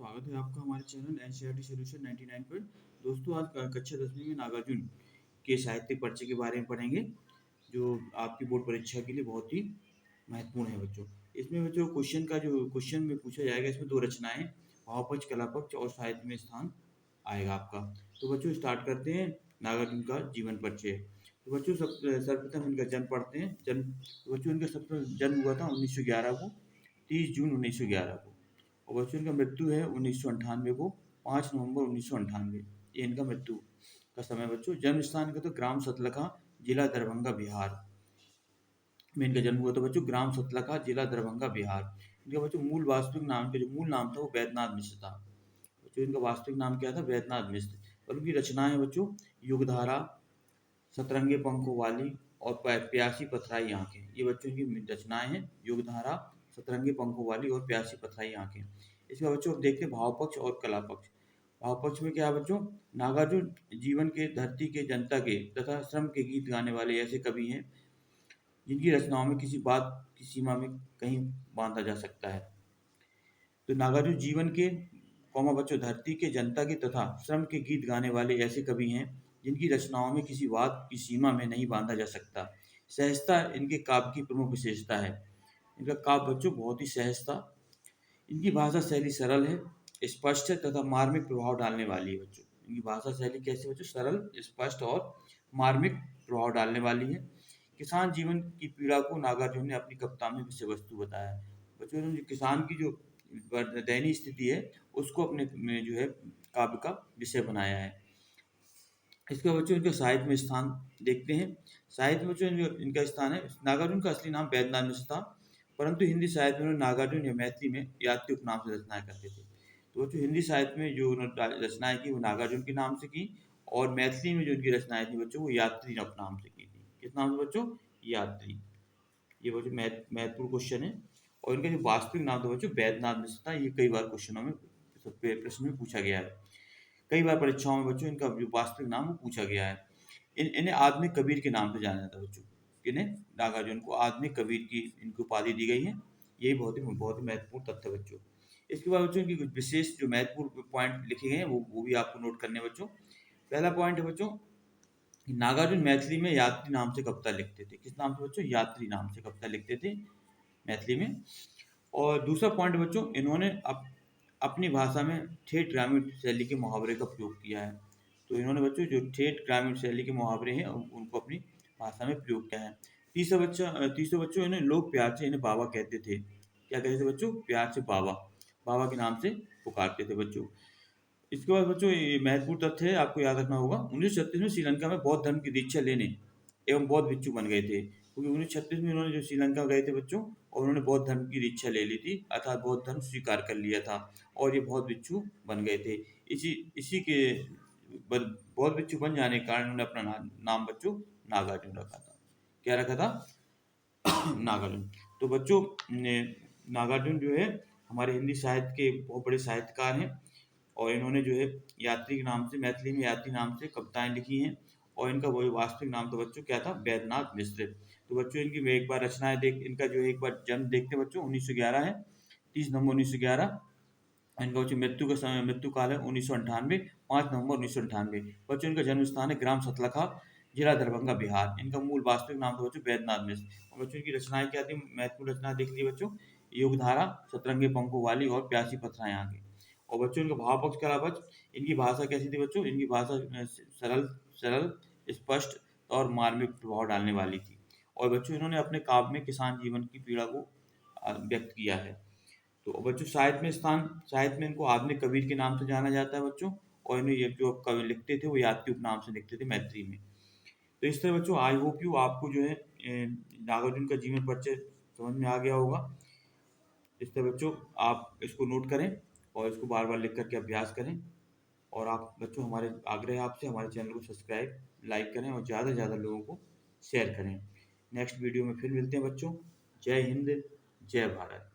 स्वागत है आपका हमारे चैनल एनसीईआरटी सॉल्यूशन 99 पर। दोस्तों आज कक्षा 10वीं में नागार्जुन के साहित्यिक परिचय के बारे में पढ़ेंगे, जो आपकी बोर्ड परीक्षा के लिए बहुत ही महत्वपूर्ण है बच्चों। इसमें बच्चों क्वेश्चन में पूछा जाएगा, इसमें दो रचनाएं भावपक्ष, कलापक्ष और साहित्य में स्थान आएगा आपका। तो बच्चों स्टार्ट करते हैं नागार्जुन का जीवन परिचय। तो बच्चों सर्वप्रथम इनका जन्म पढ़ते हैं। तो बच्चों इनका सबसे जन्म हुआ था 1911 को, 30 जून 1911 को। और बच्चों इनका मृत्यु है 1998 को, 5 नवंबर 1998। ये इनका मृत्यु का समय बच्चों। जन्म स्थान का तो ग्राम सतलखा, जिला दरभंगा, बिहार में इनका जन्म हुआ था बच्चों। ग्राम सतलखा, जिला दरभंगा, बिहार। इनका बच्चों मूल वास्तविक नाम, का जो मूल नाम था वो वैद्यनाथ मिश्र था बच्चों। इनका वास्तविक नाम क्या था? वैद्यनाथ मिश्र। और उनकी रचनाएं बच्चों युगधारा, सतरंगे पंखों वाली और प्यासी पथराई आंखें। ये बच्चों की रचनाएं हैं, युगधारा, सतरंगे पंखों वाली और प्यासी पथराई आंखें। इसके बाद बच्चों अब देखते हैं भाव पक्ष और कला पक्ष। भाव पक्ष में क्या है बच्चों? नागार्जुन जीवन के, धरती के, जनता के तथा श्रम के गीत गाने वाले ऐसे कवि हैं जिनकी रचनाओं में किसी बात की सीमा में कहीं बांधा जा सकता है। तो नागार्जुन जीवन के, बच्चों धरती के, जनता के तथा श्रम के गीत गाने वाले ऐसे कवि हैं जिनकी रचनाओं में किसी बात की सीमा में नहीं बांधा जा सकता। सहजता इनके काव्य की प्रमुख विशेषता है। इनका काव्य बच्चों बहुत ही सहज था। इनकी भाषा शैली सरल है, स्पष्ट है तथा मार्मिक प्रभाव डालने वाली है बच्चों। इनकी भाषा शैली कैसी बच्चों? सरल, स्पष्ट और मार्मिक प्रभाव डालने वाली है। किसान जीवन की पीड़ा को नागार्जुन ने अपनी कविता में विषय वस्तु बताया है बच्चों। उन्होंने किसान की जो दयनीय स्थिति है उसको अपने में जो है काव्य का विषय बनाया है। इसके बच्चों इनके साहित्य में स्थान देखते हैं। साहित्य में बच्चों इनका स्थान है, नागार्जुन का असली नाम वैद्यनाथ मिश्र था, परंतु हिंदी साहित्य में नागार्जुन या मैथिली में यात्री उपनाम से रचनाएं करते थे। तो बच्चों हिंदी साहित्य में जो उन्होंने रचनाएं की वो नागार्जुन के नाम से की, और मैथिली में जो उनकी रचनाएं थी बच्चों वो यात्री उपनाम से की थी। किस नाम से बच्चों? यात्री। ये बच्चों महत्वपूर्ण क्वेश्चन है। और इनका जो वास्तविक नाम था बच्चों वैद्यनाथ मिश्र था। ये कई बार क्वेश्चनों में, प्रश्न में पूछा गया है, कई बार परीक्षाओं में बच्चों इनका जो वास्तविक नाम वो पूछा गया है। इन्हें आधुनिक कबीर के नाम से जाना जाता है बच्चों। इन्हें नागार्जुन को आधुनिक कबीर की इनको उपाधि दी गई है। यही बहुत ही महत्वपूर्ण तथ्य है बच्चों। इसके बाद बच्चों इनकी कुछ विशेष जो महत्वपूर्ण पॉइंट लिखे गए हैं वो भी आपको नोट करने हैं बच्चों। पहला पॉइंट है बच्चों, नागार्जुन मैथिली में यात्री नाम से कविता लिखते थे। किस नाम से बच्चों? यात्री नाम से कविता लिखते थे मैथिली में। और दूसरा पॉइंट बच्चों, इन्होंने अपनी भाषा में ठेठ ग्रामीण शैली के मुहावरे का प्रयोग किया है। तो इन्होंने बच्चों जो ठेठ ग्रामीण शैली के मुहावरे हैं उनको अपनी भाषा में प्रयोग किया है। तीसरा बच्चों इन्हें लोग प्यार से इन्हें बाबा कहते थे। क्या कहते थे बच्चों? प्यार से बाबा, बाबा के नाम से पुकारते थे बच्चों। इसके बाद बच्चों ये महत्वपूर्ण तथ्य है, आपको याद रखना होगा। 1936 में श्रीलंका में बौद्ध धर्म की दीक्षा लेने एवं बौद्ध भिक्षु बन गए थे। क्योंकि 1936 में उन्होंने जो श्रीलंका गए थे बच्चों, और उन्होंने बौद्ध धर्म की दीक्षा ले ली थी, अर्थात बौद्ध धर्म स्वीकार कर लिया था, और ये बौद्ध भिक्षु बन गए थे। इसी के बौद्ध भिक्षु बन जाने के कारण उन्होंने अपना नाम बच्चों नागार्जुन रखा था। क्या रखा था? नागार्जुन। तो बच्चों नागार्जुन जो है हमारे हिंदी साहित्य के बहुत बड़े साहित्यकार हैं, और इन्होंने जो है यात्री के नाम से, मैथिली में यात्री नाम से कविताएं लिखी हैं। और इनका वो वास्तविक नाम तो बच्चों क्या था? वैद्यनाथ मिश्र। तो बच्चों इनकी एक बार रचनाएं इनका जो एक बार जन्म देखते हैं बच्चों। 1911 है, 30 नवंबर 1911। इनका बच्चों मृत्यु काल है 1998, 5 नवंबर 1998। बच्चों इनका जन्म स्थान है ग्राम सतलखा, जिला दरभंगा, बिहार। इनका मूल वास्तविक नाम था बच्चों वैद्यनाथ मिश्र। और बच्चों की रचनाएं क्या थी? महत्वपूर्ण रचना देख लीजिए बच्चों, युगधारा, सतरंगे पंखों वाली और प्यासी पथराएं आंखें। और बच्चों इनका भाव पक्ष, कला पक्ष, इनकी भाषा कैसी थी बच्चों? इनकी भाषा सरल सरल स्पष्ट और मार्मिक प्रभाव डालने वाली थी। और बच्चों इन्होंने अपने काव्य में किसान जीवन की पीड़ा को व्यक्त किया है। तो बच्चों साहित्य में इनको आधुनिक कबीर के नाम से जाना जाता है बच्चों। और इन्हें ये जो कवि लिखते थे वो यात्री उपनाम से लिखते थे मैत्री में। तो इस तरह बच्चों आई होप यू आपको जो है नागार्जुन का जीवन परिचय समझ में आ गया होगा। इस तरह बच्चों आप इसको नोट करें और इसको बार बार लिख करके अभ्यास करें। और आप बच्चों, हमारे आग्रह है आपसे, हमारे चैनल को सब्सक्राइब, लाइक करें और ज़्यादा से ज़्यादा लोगों को शेयर करें। नेक्स्ट वीडियो में फिर मिलते हैं बच्चों। जय हिंद, जय भारत।